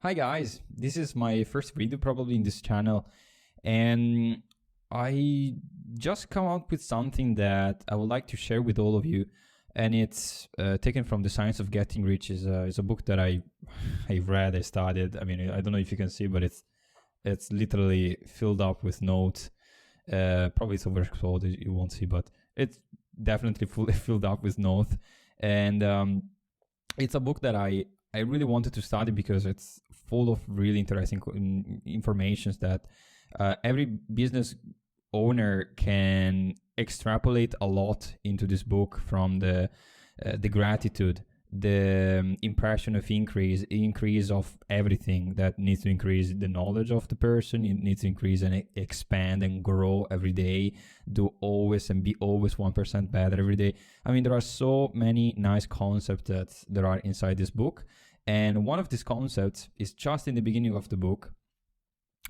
Hi guys, this is my first video probably in this channel, and I just come out with something that I would like to share with all of you, and it's taken from The Science of Getting Rich. Is a book that I read, I studied. I mean, I don't know if you can see, but it's literally filled up with notes. Probably it's overexposed, you won't see, but it's definitely filled up with notes, and it's a book that I really wanted to study because it's full of really interesting informations that every business owner can extrapolate a lot into this book, from the gratitude, the impression of increase of everything that needs to increase the knowledge of the person. It needs to increase and expand and grow every day, do always and be always 1% better every day. I mean, there are so many nice concepts that there are inside this book. And one of these concepts is just in the beginning of the book.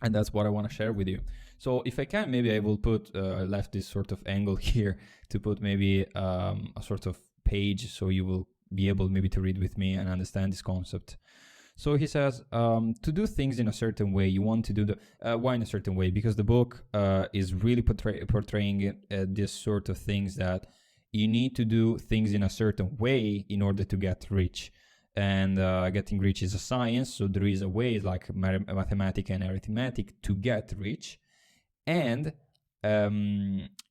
And that's what I want to share with you. So if I can, maybe I will put, I left this sort of angle here to put maybe a sort of page, so you will be able maybe to read with me and understand this concept. So he says, to do things in a certain way, you want to do why in a certain way? Because the book is really portraying this sort of things, that you need to do things in a certain way in order to get rich. And getting rich is a science, so there is a way, like mathematics and arithmetic, to get rich. And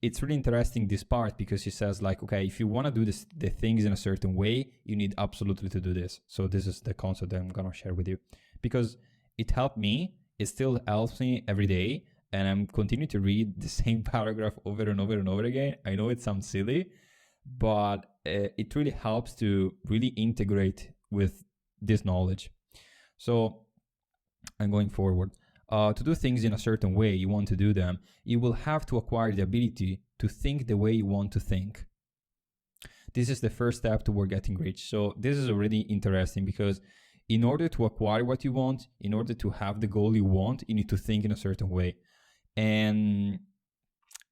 it's really interesting, this part, because he says, like, okay, if you want to do the things in a certain way, you need absolutely to do this. So this is the concept that I'm gonna share with you, because it helped me. It still helps me every day, and I'm continuing to read the same paragraph over and over and over again. I know it sounds silly, but it really helps to really integrate with this knowledge. So I'm going forward. To do things in a certain way, you want to do them, you will have to acquire the ability to think the way you want to think. This is the first step toward getting rich. So this is already interesting, because in order to acquire what you want, in order to have the goal you want, you need to think in a certain way. And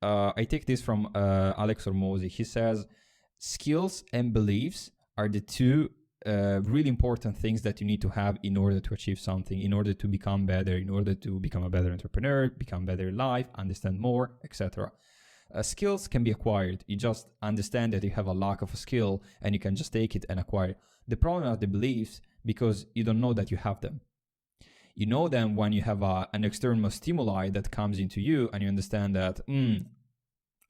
I take this from Alex Hormozi. He says, skills and beliefs are the two really important things that you need to have in order to achieve something, in order to become better, in order to become a better entrepreneur, become better in life, understand more, etc. Skills can be acquired. You just understand that you have a lack of a skill, and you can just take it and acquire it. The problem are the beliefs, because you don't know that you have them. You know them when you have an external stimuli that comes into you, and you understand that,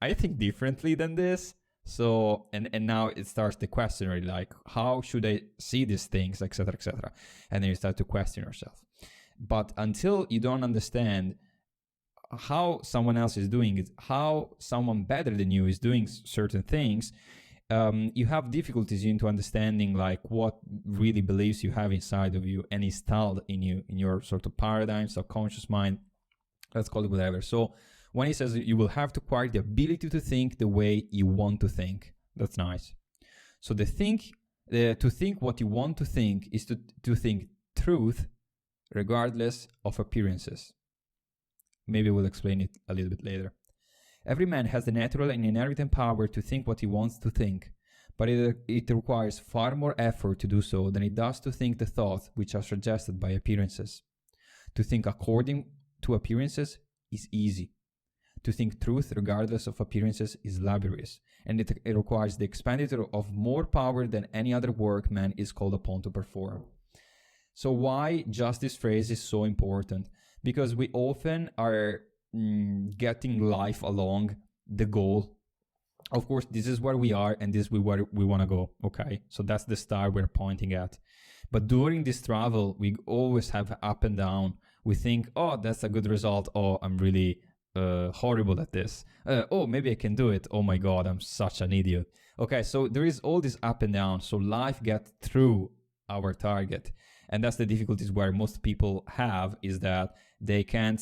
I think differently than this. So, and now it starts the question, like, how should I see these things, etc., etc. And then you start to question yourself. But until you don't understand how someone else is doing it, how someone better than you is doing certain things, you have difficulties into understanding, like, what really beliefs you have inside of you and installed in you, in your sort of paradigm, subconscious mind, let's call it whatever. So when he says you will have to acquire the ability to think the way you want to think, that's nice. So to think what you want to think is to think truth regardless of appearances. Maybe we'll explain it a little bit later. Every man has the natural and inherent power to think what he wants to think, but it requires far more effort to do so than it does to think the thoughts which are suggested by appearances. To think according to appearances is easy. To think truth regardless of appearances is laborious, and it requires the expenditure of more power than any other work man is called upon to perform. So why just this phrase is so important? Because we often are getting life along the goal. Of course, this is where we are, and this is where we want to go. Okay, so that's the star we're pointing at. But during this travel, we always have up and down. We think, oh, that's a good result. Oh, I'm really horrible at this. Oh, maybe I can do it. Oh my God, I'm such an idiot. Okay, so there is all this up and down. So life gets through our target. And that's the difficulties where most people have, is that they can't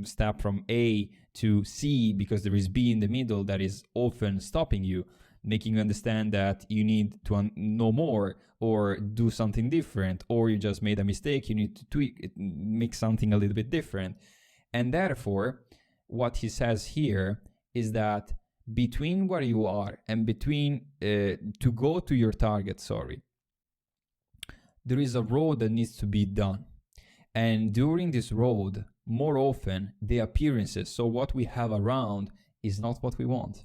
step from A to C because there is B in the middle that is often stopping you, making you understand that you need to know more or do something different, or you just made a mistake, you need to tweak it, make something a little bit different. And therefore, what he says here is that between where you are and between to go to your target, there is a road that needs to be done. And during this road, more often the appearances, so what we have around, is not what we want.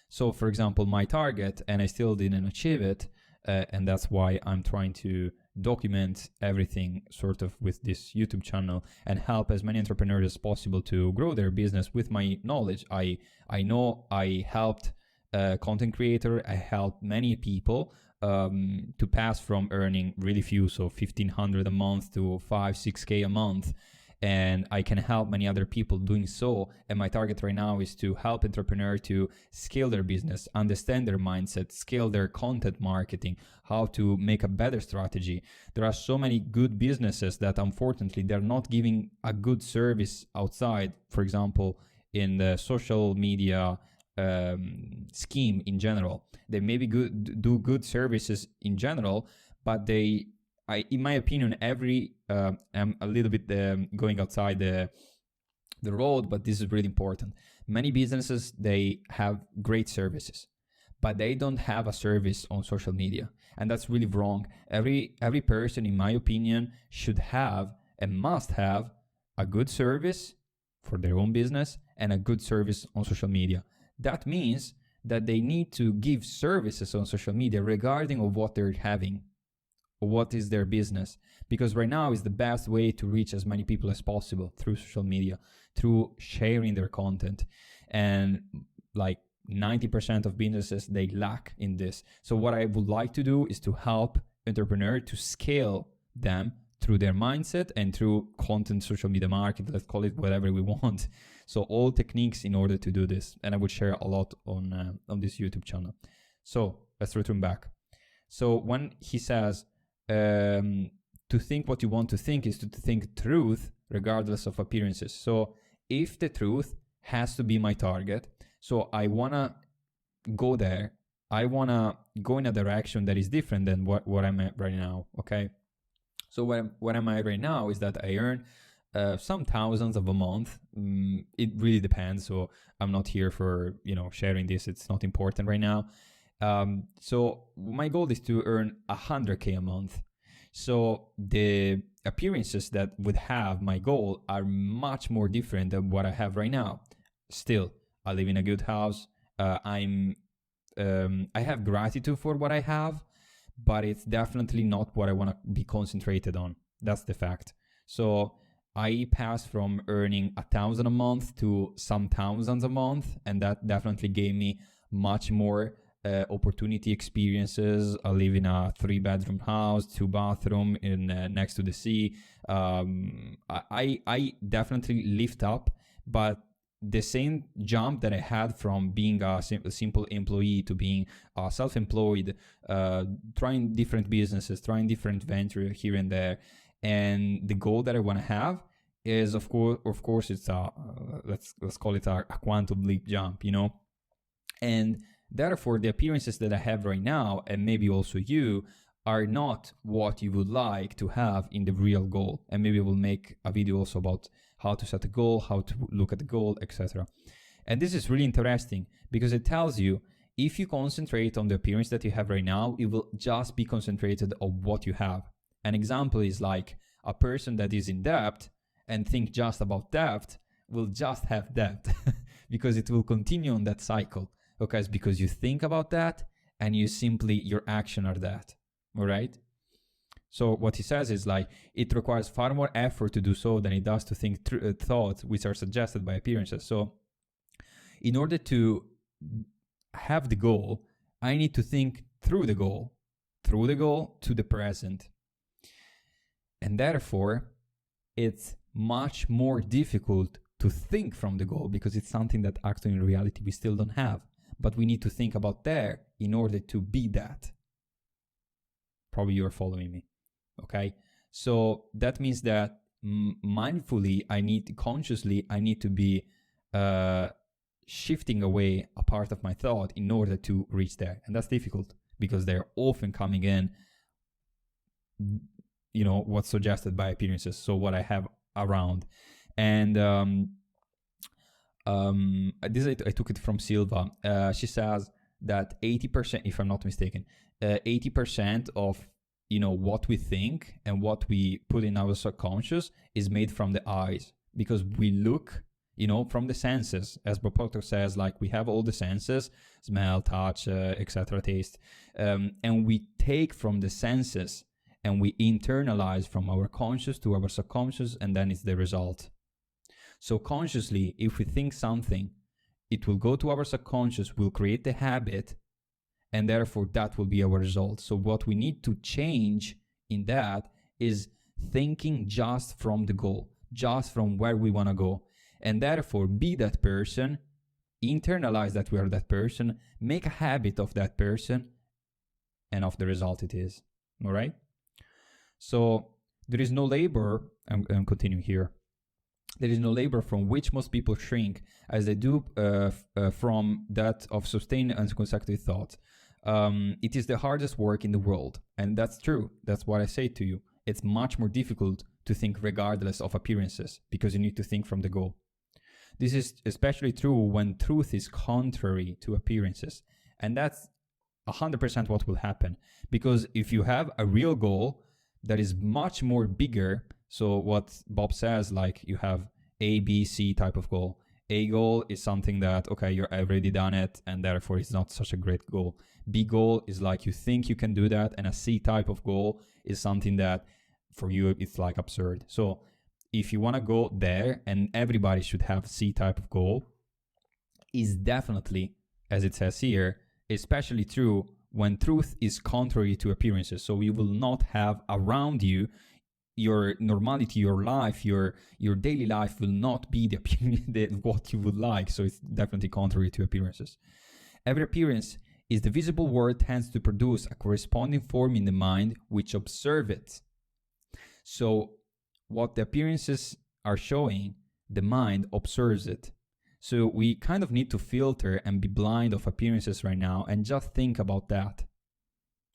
So for example, my target, and I still didn't achieve it, and that's why I'm trying to document everything sort of with this YouTube channel and help as many entrepreneurs as possible to grow their business with my knowledge. I know I helped a content creator, I helped many people to pass from earning really few, so 1,500 a month, to 5-6K a month. And I can help many other people doing so. And my target right now is to help entrepreneurs to scale their business, understand their mindset, scale their content marketing, how to make a better strategy. There are so many good businesses that unfortunately they're not giving a good service outside. For example, in the social media scheme in general, they maybe do good services in general, but in my opinion, I'm a little bit going outside the road, but this is really important. Many businesses, they have great services, but they don't have a service on social media, and that's really wrong. Every person, in my opinion, should have and must have a good service for their own business and a good service on social media. That means that they need to give services on social media regarding of what they're having, what is their business, because right now is the best way to reach as many people as possible through social media, through sharing their content. And like 90% of businesses, they lack in this. So what I would like to do is to help entrepreneurs to scale them through their mindset and through content, social media marketing, let's call it whatever we want. So all techniques in order to do this, and I would share a lot on this YouTube channel. So let's return back. So when he says to think what you want to think is to think truth regardless of appearances. So if the truth has to be my target, so I want to go there, I want to go in a direction that is different than what I'm at right now, okay? So what I'm at right now is that I earn some thousands of a month. It really depends, so I'm not here for sharing this, it's not important right now. So my goal is to earn 100K a month. So the appearances that would have my goal are much more different than what I have right now. Still, I live in a good house. I have gratitude for what I have, but it's definitely not what I want to be concentrated on. That's the fact. So I passed from earning 1,000 a month to some thousands a month, and that definitely gave me much more opportunity experiences. I live in a 3-bedroom house, 2-bathroom in next to the sea. I definitely lift up, but the same jump that I had from being a simple employee to being self-employed, trying different businesses, trying different ventures here and there, and the goal that I want to have is of course it's a let's call it a quantum leap jump, and therefore the appearances that I have right now, and maybe also you, are not what you would like to have in the real goal. And maybe we'll make a video also about how to set a goal, how to look at the goal, etc. And this is really interesting because it tells you if you concentrate on the appearance that you have right now, it will just be concentrated on what you have. An example is like a person that is in debt and think just about debt will just have debt because it will continue on that cycle. Okay, it's because you think about that and your action are that. All right. So what he says is like, it requires far more effort to do so than it does to think thoughts which are suggested by appearances. So in order to have the goal, I need to think through the goal to the present. And therefore, it's much more difficult to think from the goal because it's something that actually in reality we still don't have. But we need to think about there in order to be that. Probably you're following me. Okay, so that means that mindfully, consciously, I need to be shifting away a part of my thought in order to reach there. And that's difficult because they're often coming in, what's suggested by appearances. So what I have around. And I took it from Silva. She says that 80%, if I'm not mistaken, 80% of what we think and what we put in our subconscious is made from the eyes, because we look, from the senses. As Bob Proctor says, like, we have all the senses: smell, touch, etc., taste, and we take from the senses and we internalize from our conscious to our subconscious, and then it's the result. So consciously, if we think something, it will go to our subconscious, will create the habit, and therefore that will be our result. So what we need to change in that is thinking just from the goal, just from where we want to go, and therefore be that person, internalize that we are that person, make a habit of that person, and of the result it is. All right? So there is no labor, I'm continuing here, there is no labor from which most people shrink, as they do from that of sustained and consecutive thought. It is the hardest work in the world, and that's true. That's what I say to you. It's much more difficult to think regardless of appearances, because you need to think from the goal. This is especially true when truth is contrary to appearances, and that's 100% what will happen. Because if you have a real goal that is much more bigger, so what Bob says, like, you have A, B, C type of goal. A goal is something that, okay, you're already done it, and therefore it's not such a great goal. B goal is like you think you can do that, and a C type of goal is something that for you it's like absurd. So if you want to go there, and everybody should have C type of goal, is definitely, as it says here, especially true when truth is contrary to appearances. So you will not have around you, your normality, your life, your daily life will not be the appearance what you would like. So it's definitely contrary to appearances. Every appearance is the visible world tends to produce a corresponding form in the mind which observe it. So what the appearances are showing, the mind observes it. So we kind of need to filter and be blind of appearances right now and just think about that,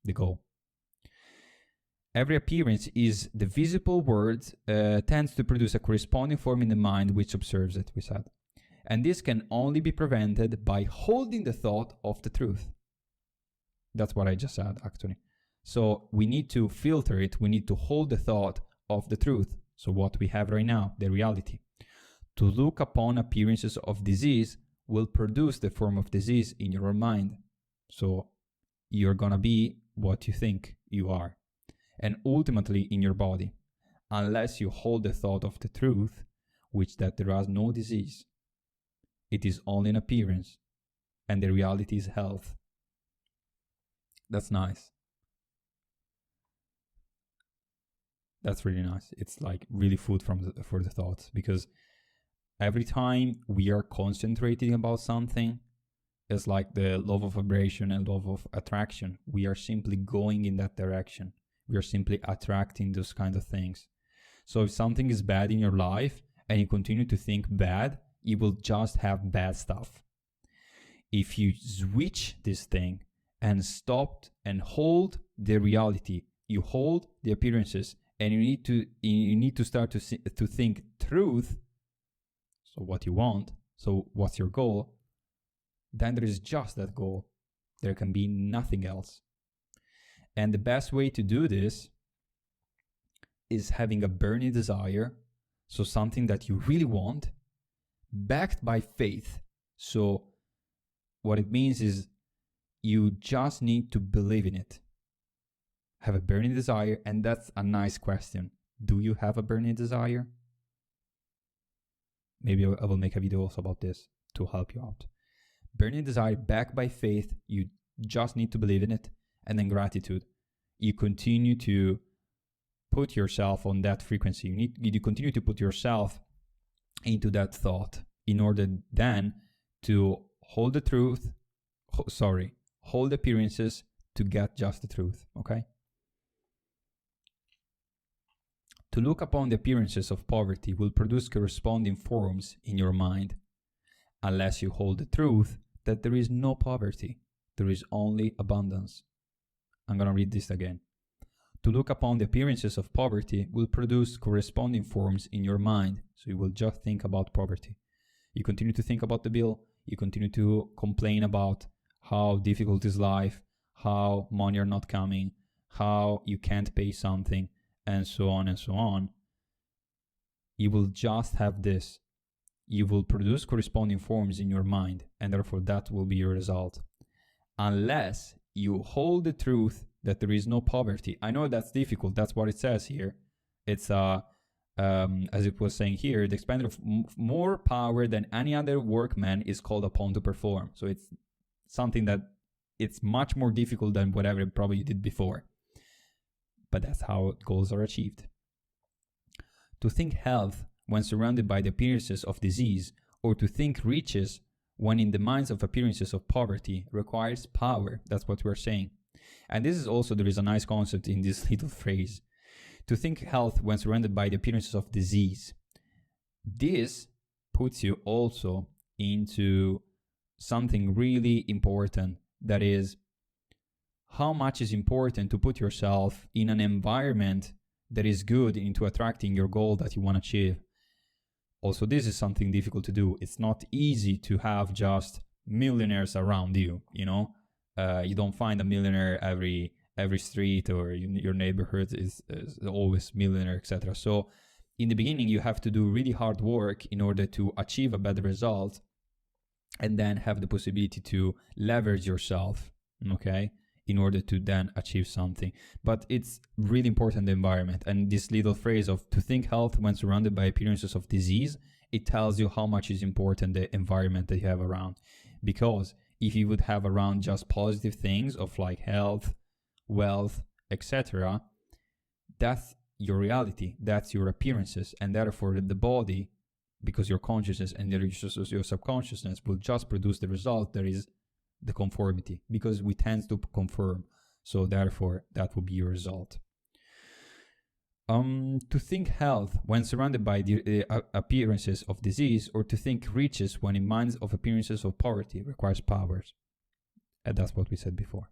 the goal. Every appearance is the visible world tends to produce a corresponding form in the mind which observes it, we said. And this can only be prevented by holding the thought of the truth. That's what I just said, actually. So we need to filter it. We need to hold the thought of the truth. So what we have right now, the reality. To look upon appearances of disease will produce the form of disease in your mind. So you're going to be what you think you are. And ultimately in your body, unless you hold the thought of the truth, which that there is no disease. It is only an appearance, and the reality is health. That's nice. That's really nice. It's like really food for the thoughts, because every time we are concentrating about something, it's like the law of vibration and law of attraction. We are simply going in that direction. We are simply attracting those kind of things. So if something is bad in your life and you continue to think bad, you will just have bad stuff. If you switch this thing and stop and hold the reality, you hold the appearances, and you need to start to think truth. So what you want, so what's your goal? Then there is just that goal. There can be nothing else. And the best way to do this is having a burning desire, so something that you really want, backed by faith. So what it means is you just need to believe in it. Have a burning desire, and that's a nice question. Do you have a burning desire? Maybe I will make a video also about this to help you out. Burning desire backed by faith, you just need to believe in it. And then gratitude. You continue to put yourself on that frequency. You continue to put yourself into that thought in order then to hold the truth, hold appearances to get just the truth, okay? To look upon the appearances of poverty will produce corresponding forms in your mind, unless you hold the truth that there is no poverty, there is only abundance. I'm going to read this again. To look upon the appearances of poverty will produce corresponding forms in your mind, so you will just think about poverty. You continue to think about the bill, you continue to complain about how difficult is life, how money are not coming, how you can't pay something, and so on and so on, you will just have this. You will produce corresponding forms in your mind, and therefore that will be your result. Unless you hold the truth that there is no poverty. I know that's difficult. That's what it says here. It's as it was saying here, the expander of more power than any other workman is called upon to perform. So it's something that it's much more difficult than whatever probably you did before. But that's how goals are achieved. To think health when surrounded by the appearances of disease, or to think riches when in the minds of appearances of poverty, requires power. That's what we're saying. And this is also, there is a nice concept in this little phrase. To think health when surrounded by the appearances of disease. This puts you also into something really important, that is how much is important to put yourself in an environment that is good into attracting your goal that you want to achieve. Also, this is something difficult to do. It's not easy to have just millionaires around you, you know? You don't find a millionaire every street, or your neighborhood is always millionaire, etc. So in the beginning, you have to do really hard work in order to achieve a better result, and then have the possibility to leverage yourself, okay, in order to then achieve something. But it's really important, the environment. And this little phrase of to think health when surrounded by appearances of disease, it tells you how much is important the environment that you have around. Because if you would have around just positive things of like health, wealth, etc., that's your reality, that's your appearances, and therefore the body, because your consciousness and your subconsciousness will just produce the result that is the conformity, because we tend to conform. So therefore that will be your result. To think health when surrounded by the appearances of disease, or to think riches when in minds of appearances of poverty, requires powers. And that's what we said before.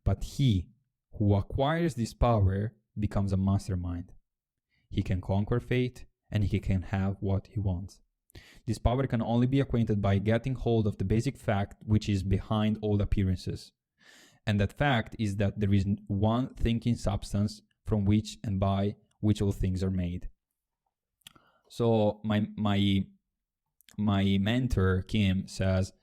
But he who acquires this power becomes a mastermind. He can conquer fate, and he can have what he wants. This power can only be acquainted by getting hold of the basic fact which is behind all appearances. And that fact is that there is one thinking substance from which and by which all things are made. So my mentor, Kim, says,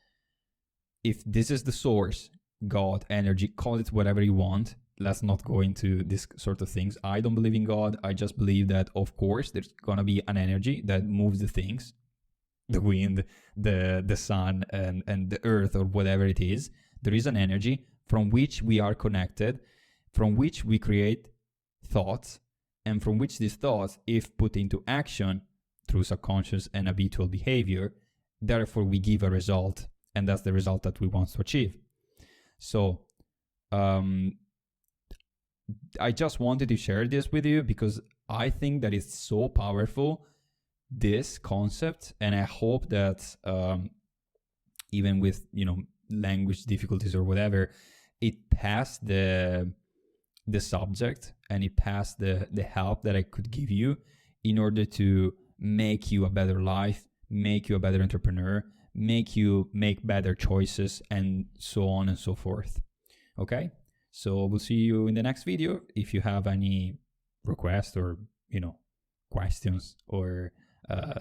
if this is the source, God, energy, call it whatever you want, let's not go into this sort of things. I don't believe in God. I just believe that, of course, there's going to be an energy that moves the things, the wind, the sun, and the earth, or whatever it is. There is an energy from which we are connected, from which we create thoughts, and from which these thoughts, if put into action through subconscious and habitual behavior, therefore we give a result, and that's the result that we want to achieve. So I just wanted to share this with you because I think that it's so powerful, this concept, and I hope that even with, you know, language difficulties or whatever, it passed the subject, and it passed the help that I could give you in order to make you a better life, make you a better entrepreneur, make you make better choices, and so on and so forth. Okay? So we'll see you in the next video. If you have any requests or, you know, questions or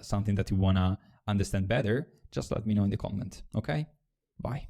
something that you want to understand better, just let me know in the comment. Okay? Bye.